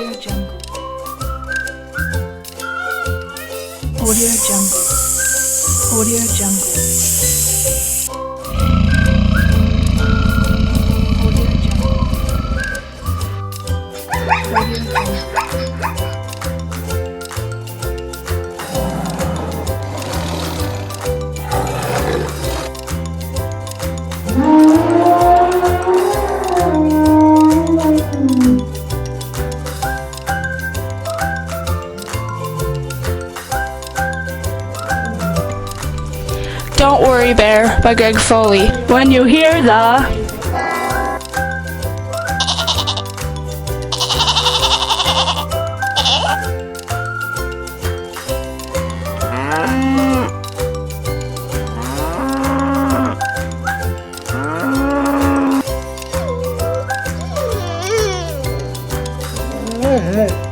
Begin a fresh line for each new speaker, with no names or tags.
Audio Jungle. Audio Jungle. Audio Jungle. Audio Jungle. Audio Jungle.
Don't Worry Bear by Greg Foley.
When you hear the
Hey, hey.